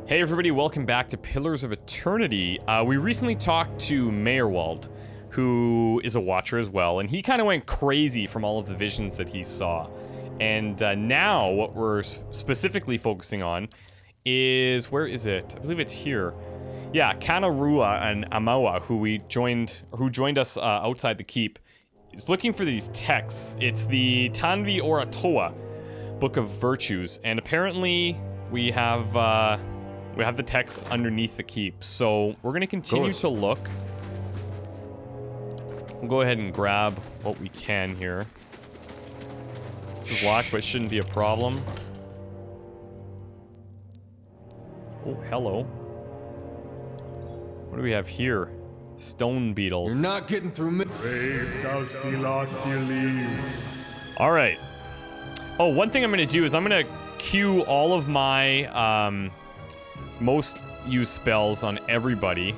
Hey everybody, welcome back to Pillars of Eternity. We recently talked to Meyerwald, who is a watcher as well, and he kind of went crazy from all of the visions that he saw. And now what we're specifically focusing on is, where is it? I believe it's here. Yeah, Kanarua and Amawa, who joined us outside the keep, is looking for these texts. It's the Tanvi Oratoa, Book of Virtues, and apparently we have the text underneath the keep, so we're gonna continue to look. We'll go ahead and grab what we can here. This is locked, but it shouldn't be a problem. Oh, hello. What do we have here? Stone beetles. You're not getting through me. Alright. Oh, one thing I'm gonna do is I'm gonna queue all of my, most used spells on everybody.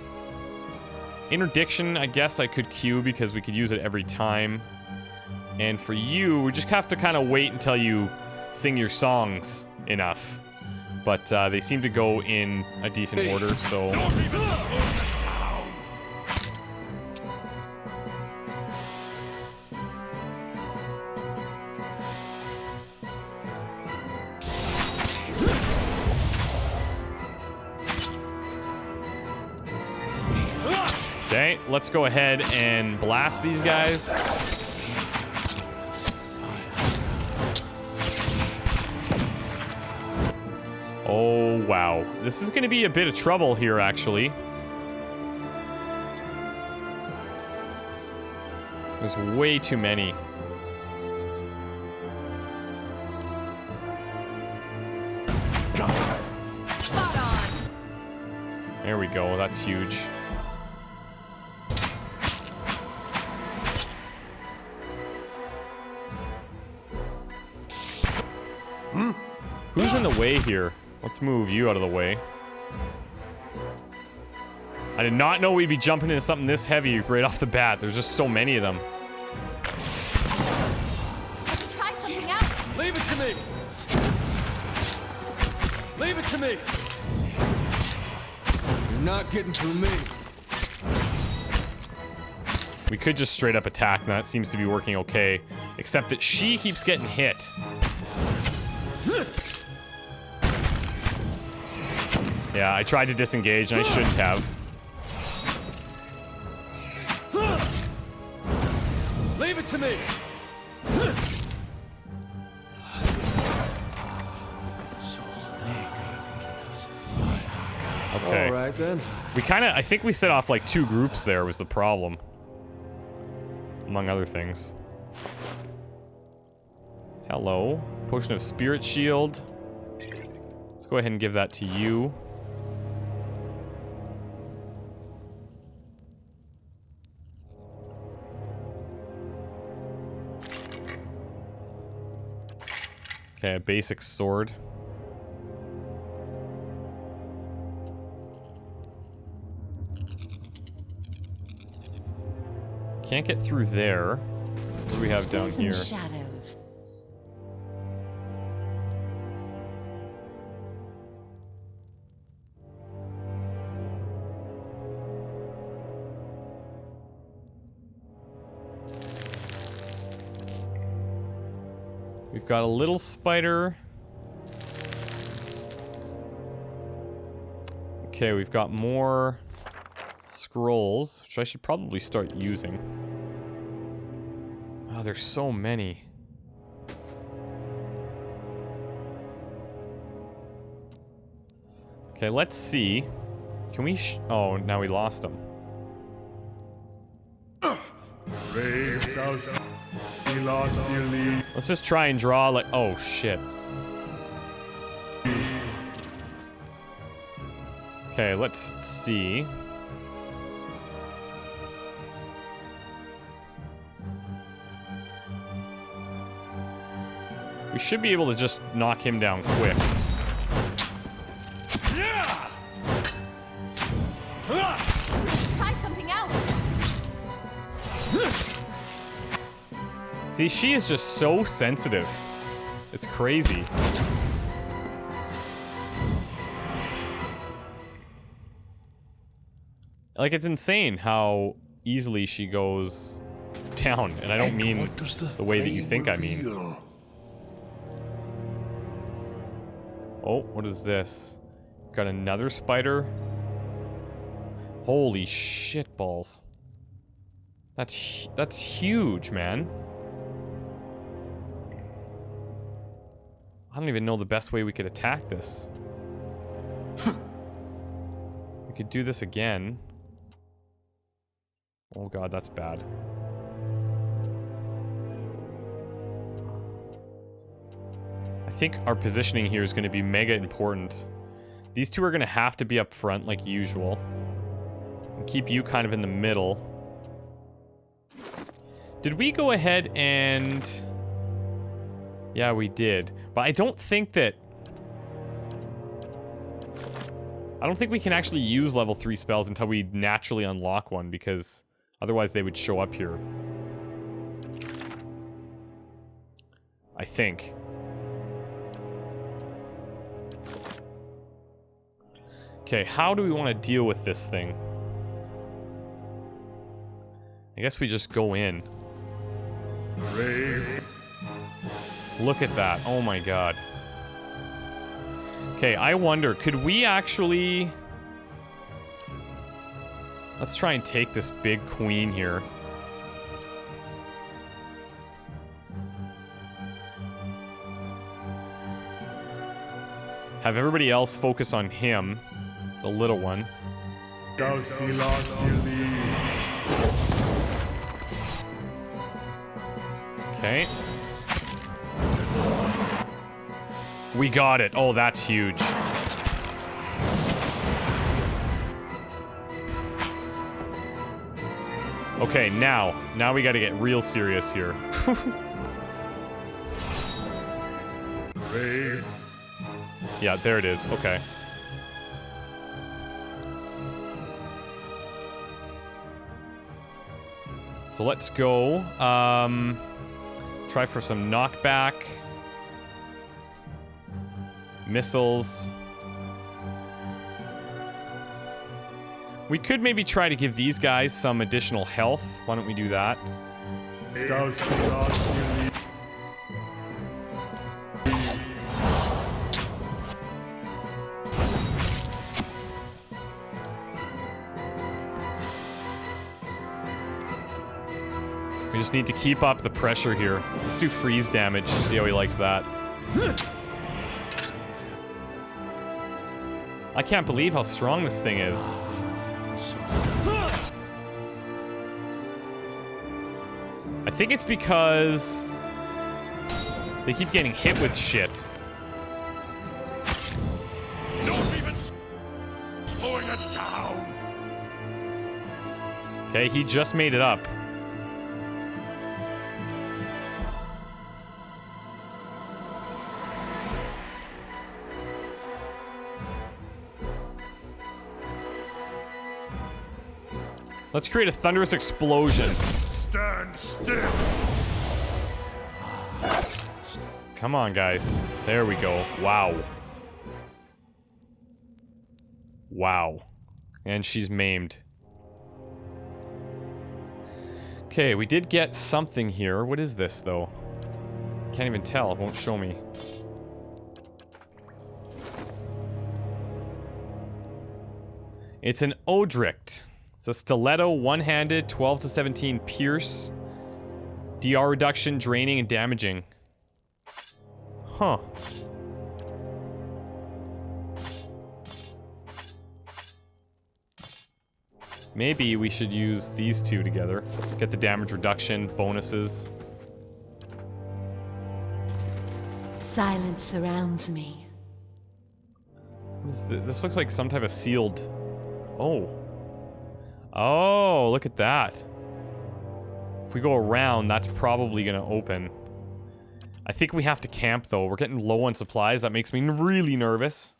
Interdiction, I guess I could queue because we could use it every time. And for you, we just have to kind of wait until you sing your songs enough. But they seem to go in a decent order, so... Okay, let's go ahead and blast these guys. Oh, wow. This is gonna be a bit of trouble here, actually. There's way too many. Spot on. There we go, that's huge. Who's in the way here? Let's move you out of the way. I did not know we'd be jumping into something this heavy right off the bat. There's just so many of them. Let's try something else. Leave it to me. Leave it to me. You're not getting through me. We could just straight up attack, and that seems to be working okay. Except that she keeps getting hit. Yeah, I tried to disengage, and I shouldn't have. Leave it to me. Okay. All right then. We kind of, I think we set off like 2 groups there was the problem. Among other things. Hello. Potion of Spirit Shield. Let's go ahead and give that to you. Okay, a basic sword. Can't get through there. What do we have down here? Shadows. We've got a little spider. Okay, we've got more scrolls, which I should probably start using. Oh, there's so many. Okay, let's see. Can we oh, now we lost him. Let's just try and draw like, oh shit. Okay, let's see. We should be able to just knock him down quick. Try something else. See, she is just so sensitive. It's crazy. Like, it's insane how easily she goes down, and I don't mean the way that you think I mean. Oh, what is this? Got another spider? Holy shit balls. That's huge, man. I don't even know the best way we could attack this. We could do this again. Oh god, that's bad. I think our positioning here is going to be mega important. These two are going to have to be up front like usual. And keep you kind of in the middle. Did we go ahead and... Yeah, we did. But I don't think that... I don't think we can actually use level 3 spells until we naturally unlock one, because otherwise they would show up here. I think. Okay, how do we want to deal with this thing? I guess we just go in. Look at that. Oh my god. Okay, I wonder, could we actually... Let's try and take this big queen here. Have everybody else focus on him, the little one. Okay. We got it. Oh, that's huge. Okay, now we gotta get real serious here. Yeah, there it is. Okay. So let's go. Try for some knockback. Missiles. We could maybe try to give these guys some additional health. Why don't we do that? We just need to keep up the pressure here. Let's do freeze damage, see how he likes that. I can't believe how strong this thing is. I think it's because they keep getting hit with shit. Don't even slowing it down. Okay, he just made it up. Let's create a thunderous explosion. Stand still. Come on, guys. There we go. Wow. Wow. And she's maimed. Okay, we did get something here. What is this, though? Can't even tell. It won't show me. It's an Odrict. It's a stiletto, one-handed, 12 to 17 pierce. DR reduction, draining, and damaging. Huh. Maybe we should use these two together. Get the damage reduction, bonuses. Silence surrounds me. This looks like some type of sealed... Oh. Oh, look at that. If we go around, that's probably gonna open. I think we have to camp, though. We're getting low on supplies. That makes me really nervous.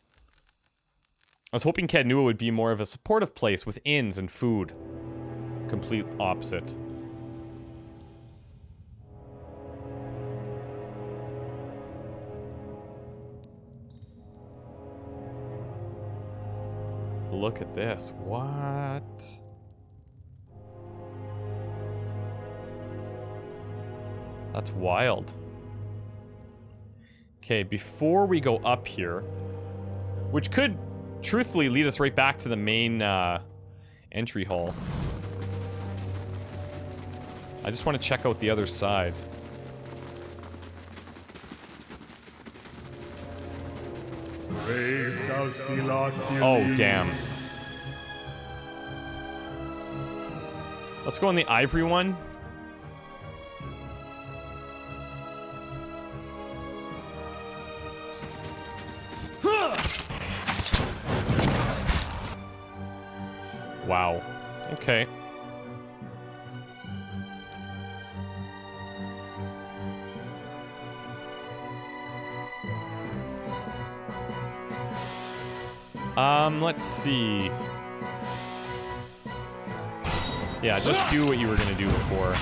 I was hoping Cadnua would be more of a supportive place with inns and food. Complete opposite. Look at this. What? That's wild. Okay, before we go up here, which could truthfully lead us right back to the main entry hall. I just want to check out the other side. Oh, damn. Let's go on the ivory one. Wow. Okay. Let's see. Yeah, just do what you were gonna do before.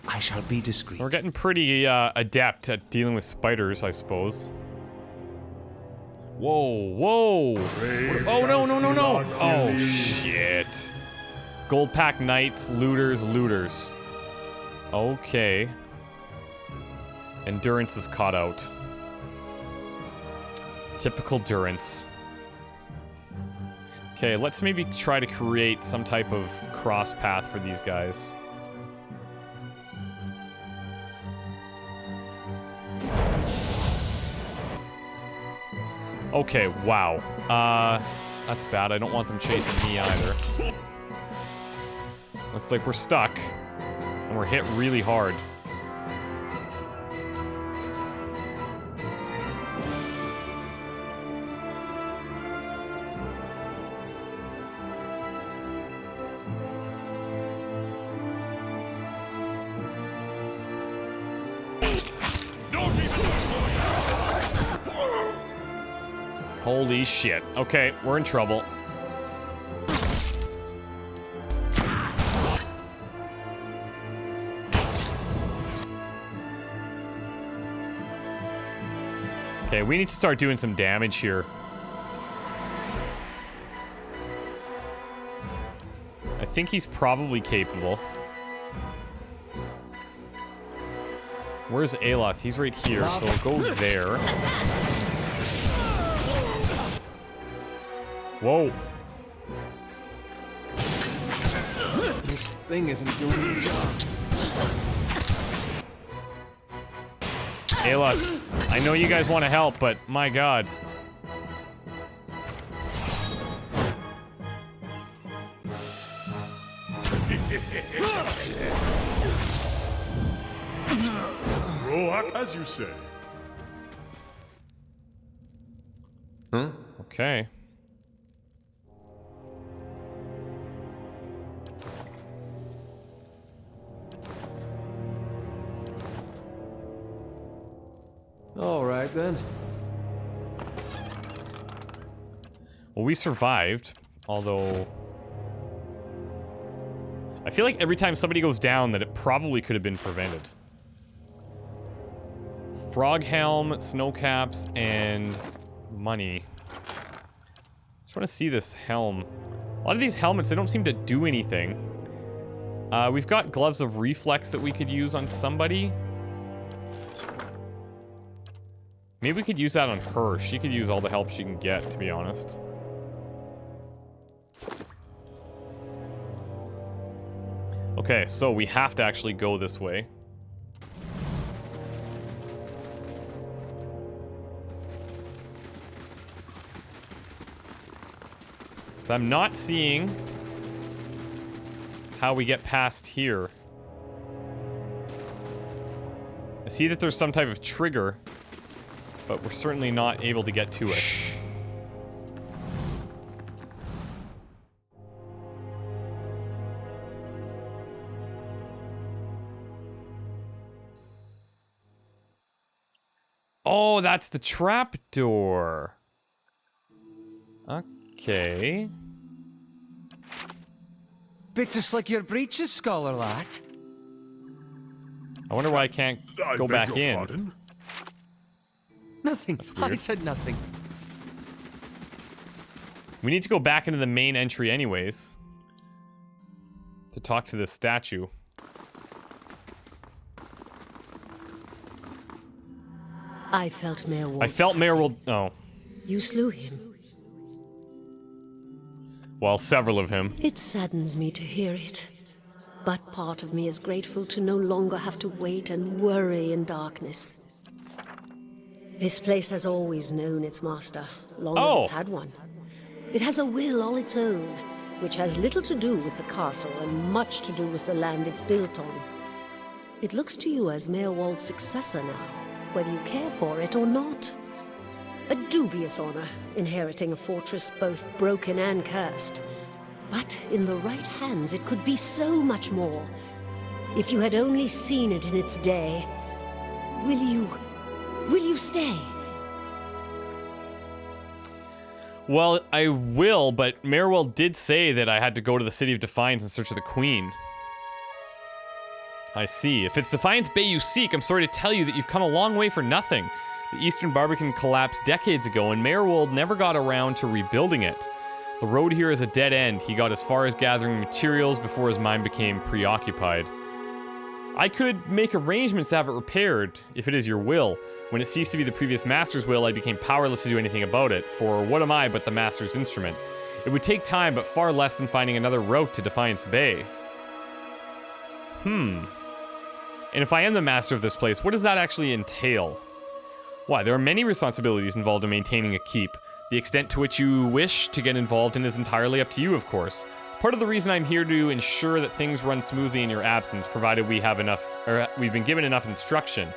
I shall be discreet. We're getting pretty adept at dealing with spiders, I suppose. Whoa, whoa! Oh, no, no, no, no! Oh, shit. Gold pack knights, looters, looters. Okay. Endurance is caught out. Typical Durance. Okay, let's maybe try to create some type of cross path for these guys. Okay, wow. That's bad. I don't want them chasing me either. Looks like we're stuck. And we're hit really hard. Holy shit. Okay, we're in trouble. Okay, we need to start doing some damage here. I think he's probably capable. Where's Aloth? He's right here, so we'll go there. Whoa. This thing isn't doing the job. Ayla, I know you guys want to help, but my god. As you say. Huh? Okay. All right then. Well, we survived, although I feel like every time somebody goes down that it probably could have been prevented. Frog helm, snow caps, and money. Just want to see this helm. A lot of these helmets, they don't seem to do anything. We've got gloves of reflex that we could use on somebody. Maybe we could use that on her. She could use all the help she can get, to be honest. Okay, so we have to actually go this way. So I'm not seeing how we get past here. I see that there's some type of trigger, but we're certainly not able to get to it. Oh, that's the trap door. Okay. Bit to slick your breeches, scholar lad. I wonder why I can't I go beg back your in. pardon? Nothing. weird. I said nothing. We need to go back into the main entry anyways. To talk to this statue. I felt Mayor Wald's I felt Mayor Wald... passing. Oh. You slew him. Well, several of him. It saddens me to hear it. But part of me is grateful to no longer have to wait and worry in darkness. This place has always known its master, long as it's had one. It has a will all its own, which has little to do with the castle and much to do with the land it's built on. It looks to you as Mayor Wald's successor now, whether you care for it or not. A dubious honor, inheriting a fortress both broken and cursed. But in the right hands, it could be so much more. If you had only seen it in its day, will you stay? Well, I will, but Mayor Wald did say that I had to go to the City of Defiance in search of the Queen. I see. If it's Defiance Bay you seek, I'm sorry to tell you that you've come a long way for nothing. The Eastern Barbican collapsed decades ago, and Mayor Wald never got around to rebuilding it. The road here is a dead end. He got as far as gathering materials before his mind became preoccupied. I could make arrangements to have it repaired, if it is your will. When it ceased to be the previous master's will, I became powerless to do anything about it, for what am I but the master's instrument? It would take time, but far less than finding another route to Defiance Bay. And if I am the master of this place, what does that actually entail? Why, there are many responsibilities involved in maintaining a keep. The extent to which you wish to get involved in is entirely up to you, of course. Part of the reason I'm here to ensure that things run smoothly in your absence, provided we have enough, or we've been given enough instruction.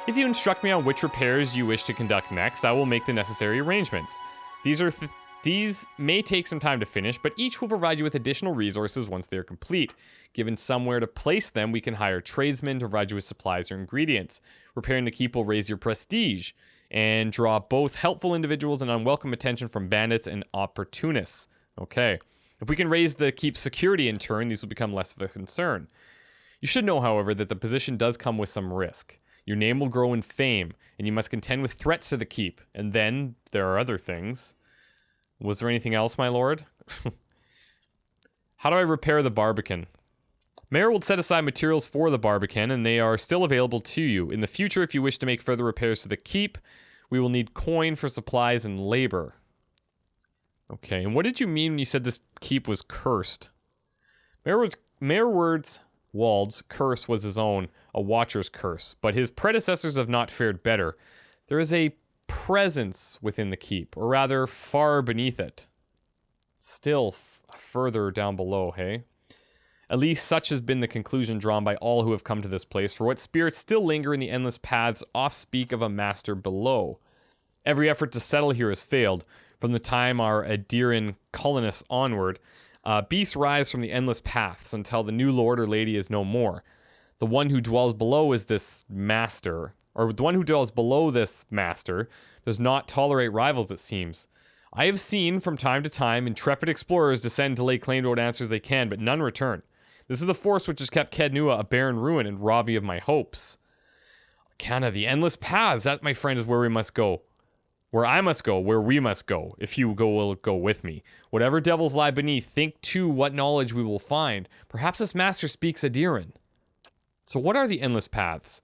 If you instruct me on which repairs you wish to conduct next, I will make the necessary arrangements. These may take some time to finish, but each will provide you with additional resources once they are complete. Given somewhere to place them, we can hire tradesmen to provide you with supplies or ingredients. Repairing the keep will raise your prestige and draw both helpful individuals and unwelcome attention from bandits and opportunists. Okay. If we can raise the keep's security in turn, these will become less of a concern. You should know, however, that the position does come with some risk. Your name will grow in fame, and you must contend with threats to the keep. And then there are other things. Was there anything else, my lord? How do I repair the Barbican? Mayor will set aside materials for the Barbican, and they are still available to you. In the future, if you wish to make further repairs to the keep, we will need coin for supplies and labor. Okay, and what did you mean when you said this keep was cursed? Mayor Wald's curse was his own, a watcher's curse, but his predecessors have not fared better. There is a presence within the keep, or rather, far beneath it. Still further down below, hey? At least such has been the conclusion drawn by all who have come to this place, for what spirits still linger in the endless paths oft speak of a master below. Every effort to settle here has failed. From the time our Adiran colonists onward, beasts rise from the endless paths until the new lord or lady is no more. The one who dwells below is this master, or the one who dwells below this master does not tolerate rivals, it seems. I have seen, from time to time, intrepid explorers descend to lay claim to what answers they can, but none return. This is the force which has kept Kednua a barren ruin and robbed me of my hopes. Kana, the endless paths, that, my friend, is where we must go. Where I must go, where we must go, if you will go with me. Whatever devils lie beneath, think too what knowledge we will find. Perhaps this master speaks Adiran. So what are the endless paths?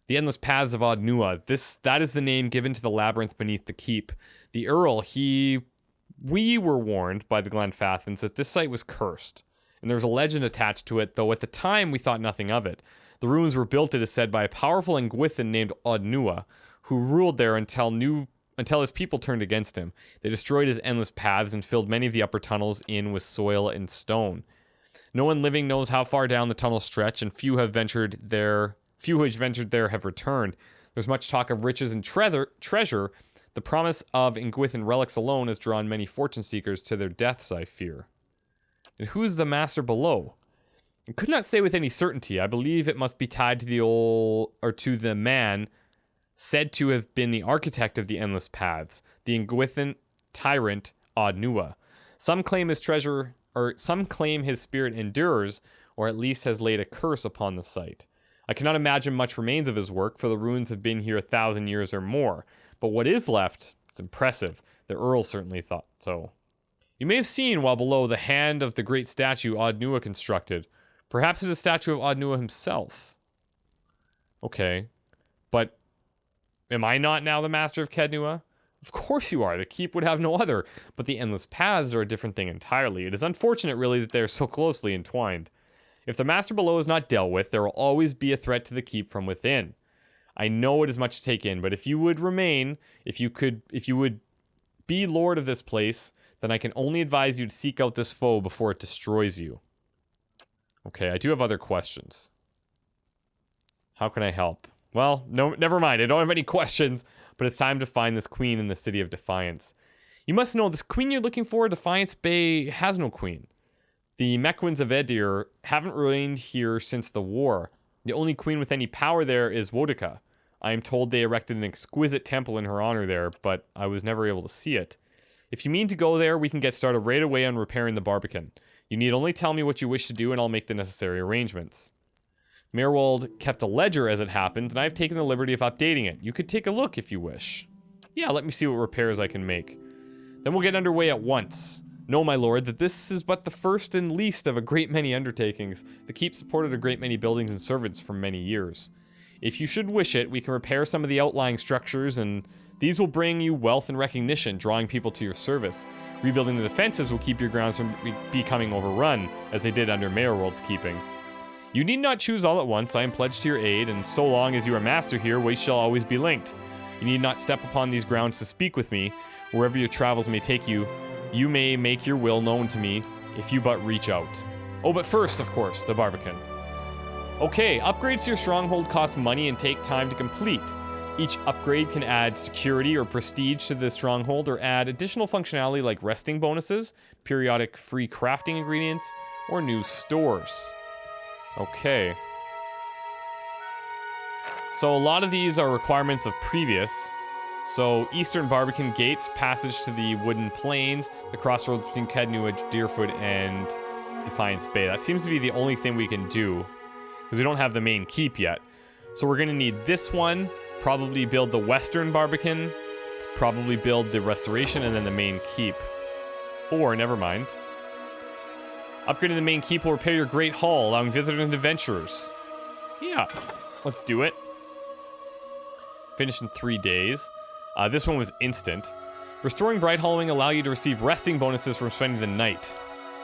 The endless paths of Odnua. That is the name given to the labyrinth beneath the keep. The Earl, we were warned by the Glenfathans that this site was cursed. And there was a legend attached to it, though at the time we thought nothing of it. The ruins were built, it is said, by a powerful Ingwithan named Odnua, who ruled there until his people turned against him. They destroyed his endless paths and filled many of the upper tunnels in with soil and stone. No one living knows how far down the tunnels stretch, and few who have ventured there have returned. There's much talk of riches and treasure. The promise of Ingwithan relics alone has drawn many fortune seekers to their deaths, I fear. And who's the master below? I could not say with any certainty. I believe it must be tied to the man said to have been the architect of the endless paths, the Ingwithan tyrant Odnua. Some claim his spirit endures, or at least has laid a curse upon the site. I cannot imagine much remains of his work, for the ruins have been here 1,000 years or more. But what is left, it's impressive. The Earl certainly thought so. You may have seen, while below, the hand of the great statue Odd constructed. Perhaps it is a statue of Odd himself. Okay. But am I not now the master of Kednua? Of course you are. The keep would have no other. But the endless paths are a different thing entirely. It is unfortunate, really, that they are so closely entwined. If the master below is not dealt with, there will always be a threat to the keep from within. I know it is much to take in, but if you would remain, if you would be lord of this place, then I can only advise you to seek out this foe before it destroys you. Okay, I do have other questions. How can I help? Well, no, never mind. I don't have any questions, but it's time to find this queen in the city of Defiance. You must know, this queen you're looking for, Defiance Bay, has no queen. The Mequins of Edir haven't reigned here since the war. The only queen with any power there is Wodica. I am told they erected an exquisite temple in her honor there, but I was never able to see it. If you mean to go there, we can get started right away on repairing the Barbican. You need only tell me what you wish to do, and I'll make the necessary arrangements. Mayorwald kept a ledger as it happens, and I've taken the liberty of updating it. You could take a look if you wish. Yeah, let me see what repairs I can make. Then we'll get underway at once. Know, my lord, that this is but the first and least of a great many undertakings. The keep supported a great many buildings and servants for many years. If you should wish it, we can repair some of the outlying structures, and these will bring you wealth and recognition, drawing people to your service. Rebuilding the defenses will keep your grounds from becoming overrun, as they did under Mayorwald's keeping. You need not choose all at once. I am pledged to your aid, and so long as you are master here, we shall always be linked. You need not step upon these grounds to speak with me. Wherever your travels may take you, you may make your will known to me, if you but reach out. Oh, but first, of course, the Barbican. Okay, upgrades to your stronghold cost money and take time to complete. Each upgrade can add security or prestige to the stronghold, or add additional functionality like resting bonuses, periodic free crafting ingredients, or new stores. Okay. So a lot of these are requirements of previous. So Eastern Barbican Gates, passage to the Wooden Plains, the crossroads between Kednua, Deerfoot, and Defiance Bay. That seems to be the only thing we can do, because we don't have the main keep yet. So we're going to need this one, probably build the Western Barbican, probably build the Restoration, and then the main keep. Or, never mind. Upgrading the main keep will repair your Great Hall, allowing visitors and adventurers. Yeah, let's do it. Finish in 3 days. This one was instant. Restoring Bright Hollowing allow you to receive resting bonuses from spending the night.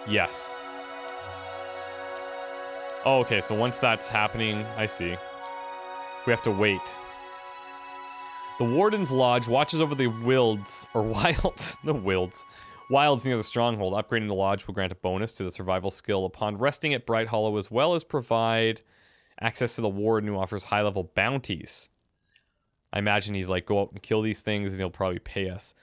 Yes. Oh, okay, so once that's happening, I see. We have to wait. The Warden's Lodge watches over the wilds, or wilds, wilds near the stronghold. Upgrading the lodge will grant a bonus to the survival skill upon resting at Bright Hollow, as well as provide access to the Warden, who offers high-level bounties. I imagine he's like, go out and kill these things, and he'll probably pay us.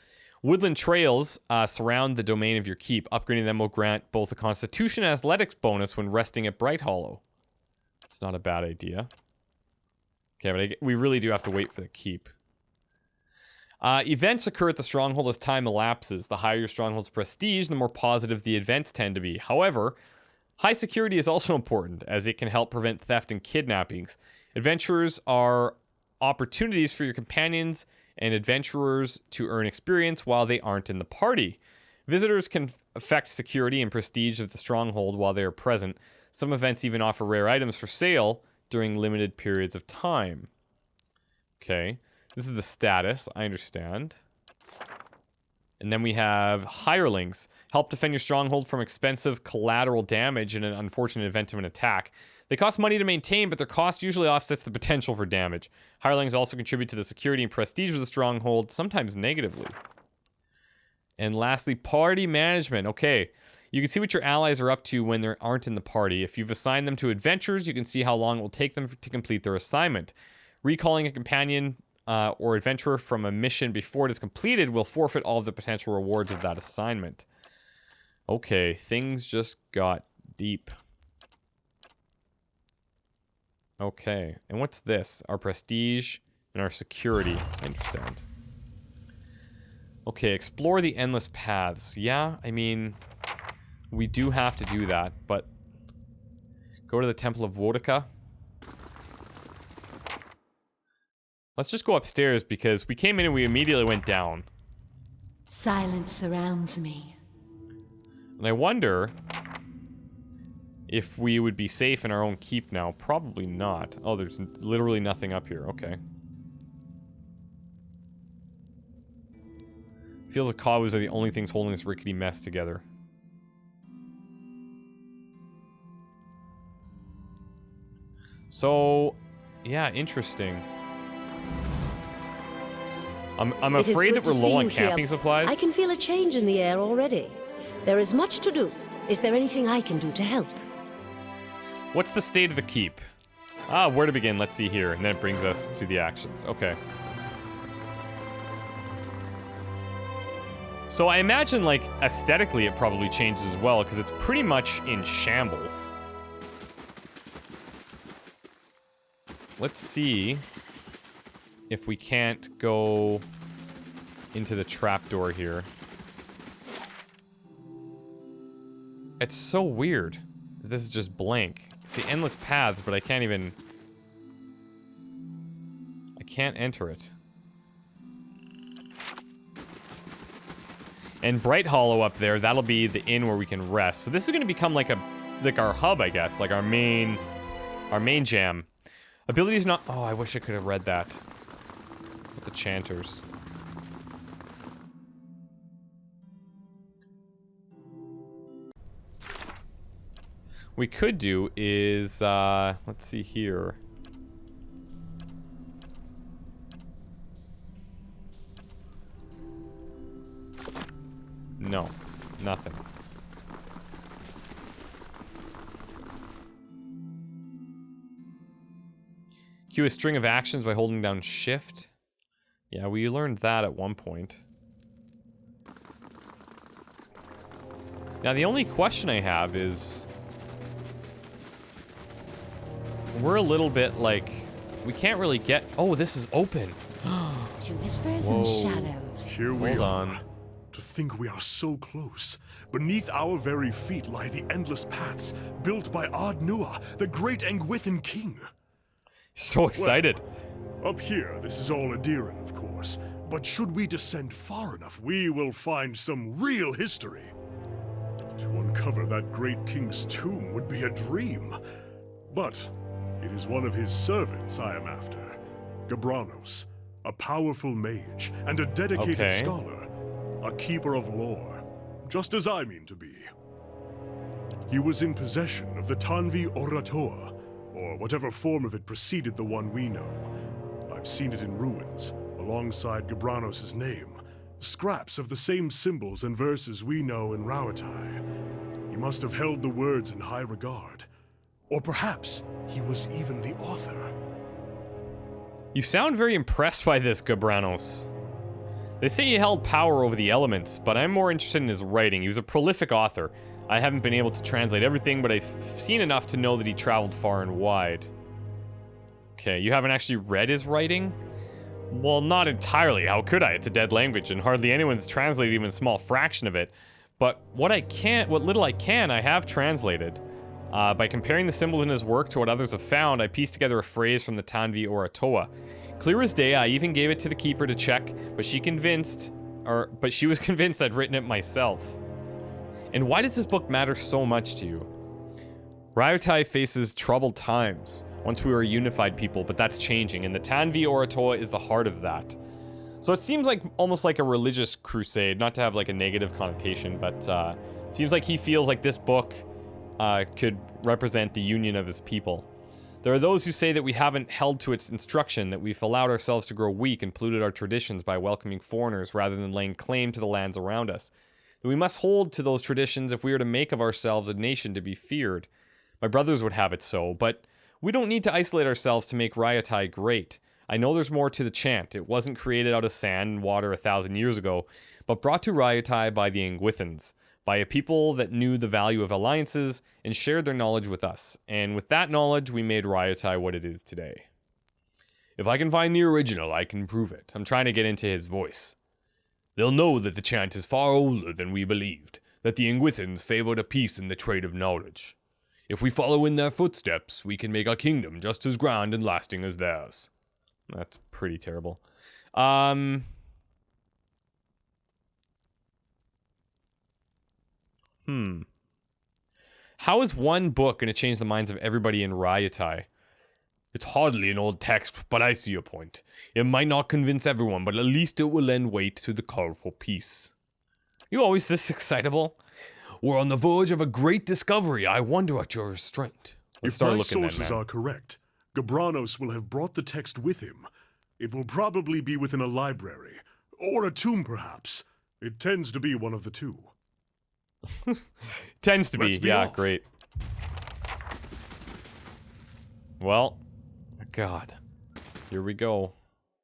Woodland trails surround the domain of your keep. Upgrading them will grant both a Constitution and Athletics bonus when resting at Bright Hollow. It's not a bad idea. Okay, but we really do have to wait for the keep. Events occur at the stronghold as time elapses. The higher your stronghold's prestige, the more positive the events tend to be. However, high security is also important, as it can help prevent theft and kidnappings. Adventurers are opportunities for your companions and adventurers to earn experience while they aren't in the party. Visitors can affect security and prestige of the stronghold while they are present. Some events even offer rare items for sale during limited periods of time. Okay, this is the status, I understand. And then we have hirelings. Help defend your stronghold from expensive collateral damage in an unfortunate event of an attack. They cost money to maintain, but their cost usually offsets the potential for damage. Hirelings also contribute to the security and prestige of the stronghold, sometimes negatively. And lastly, party management. Okay, you can see what your allies are up to when they aren't in the party. If you've assigned them to adventures, you can see how long it will take them to complete their assignment. Recalling a companion or adventurer from a mission before it is completed will forfeit all of the potential rewards of that assignment. Okay, things just got deep. Okay, and what's this? Our prestige and our security. I understand. Okay, explore the endless paths. Yeah, I mean, we do have to do that, but go to the Temple of Wodica. Let's just go upstairs because we came in and we immediately went down. Silence surrounds me. And I wonder if we would be safe in our own keep now. Probably not. Oh, there's literally nothing up here. Okay. Feels like cobwebs are the only things holding this rickety mess together. So, yeah, interesting. I'm afraid that we're low on camping supplies. I can feel a change in the air already. There is much to do. Is there anything I can do to help? What's the state of the keep? Ah, where to begin? Let's see here. And then it brings us to the actions. Okay. So I imagine, like, aesthetically it probably changes as well, because it's pretty much in shambles. Let's see if we can't go into the trapdoor here. It's so weird. This is just blank. See, endless paths, but I can't even... I can't enter it. And Bright Hollow up there, that'll be the inn where we can rest. So this is gonna become like our hub, I guess, like our main jam. Abilities not... Oh, I wish I could have read that. With the chanters. We could do is, let's see here. No, nothing. Cue a string of actions by holding down shift. Yeah, we learned that at one point. Now the only question I have is... We're a little bit like... We can't really get... Oh, this is open. To whispers Whoa. and shadows. Here we Hold are. on. To think we are so close. Beneath our very feet lie the endless paths built by Odd Nua, the great Engwithan king. So excited. Up here, this is all Adiran, of course. But should we descend far enough, we will find some real history. To uncover that great king's tomb would be a dream. But it is one of his servants I am after. Gabranos, a powerful mage and a dedicated scholar. A keeper of lore, just as I mean to be. He was in possession of the Tanvi Oratoa, or whatever form of it preceded the one we know. I've seen it in ruins, alongside Gabranos' name. Scraps of the same symbols and verses we know in Rauatai. He must have held the words in high regard. Or perhaps he was even the author. You sound very impressed by this, Gabranos. They say he held power over the elements, but I'm more interested in his writing. He was a prolific author. I haven't been able to translate everything, but I've seen enough to know that he traveled far and wide. Okay, you haven't actually read his writing? Well, not entirely. How could I? It's a dead language, and hardly anyone's translated even a small fraction of it. But what little I can, I have translated. By comparing the symbols in his work to what others have found, I pieced together a phrase from the Tanvi Oratoa. Clear as day, I even gave it to the keeper to check, but she was convinced I'd written it myself. And why does this book matter so much to you? Rauatai faces troubled times. Once we were a unified people, but that's changing, and the Tanvi Oratoa is the heart of that. So it seems like almost like a religious crusade, not to have like a negative connotation, but it seems like he feels like this book could represent the union of his people. There are those who say that we haven't held to its instruction, that we've allowed ourselves to grow weak and polluted our traditions by welcoming foreigners rather than laying claim to the lands around us. That we must hold to those traditions if we are to make of ourselves a nation to be feared. My brothers would have it so, but we don't need to isolate ourselves to make Rauatai great. I know there's more to the chant. It wasn't created out of sand and water 1,000 years ago, but brought to Rauatai by the Engwithans, by a people that knew the value of alliances and shared their knowledge with us. And with that knowledge, we made Rauatai what it is today. If I can find the original, I can prove it. I'm trying to get into his voice. They'll know that the chant is far older than we believed, that the Engwithans favored a peace in the trade of knowledge. If we follow in their footsteps, we can make our kingdom just as grand and lasting as theirs. That's pretty terrible. How is one book going to change the minds of everybody in Ryatai? It's hardly an old text, but I see your point. It might not convince everyone, but at least it will lend weight to the call for peace. You always this excitable? We're on the verge of a great discovery. I wonder at your restraint. Let's start looking then, If my sources man. are correct, Gabranos will have brought the text with him. It will probably be within a library, or a tomb perhaps. It tends to be one of the two. Tends to be, Let's be yeah, off. great. Well, God, here we go.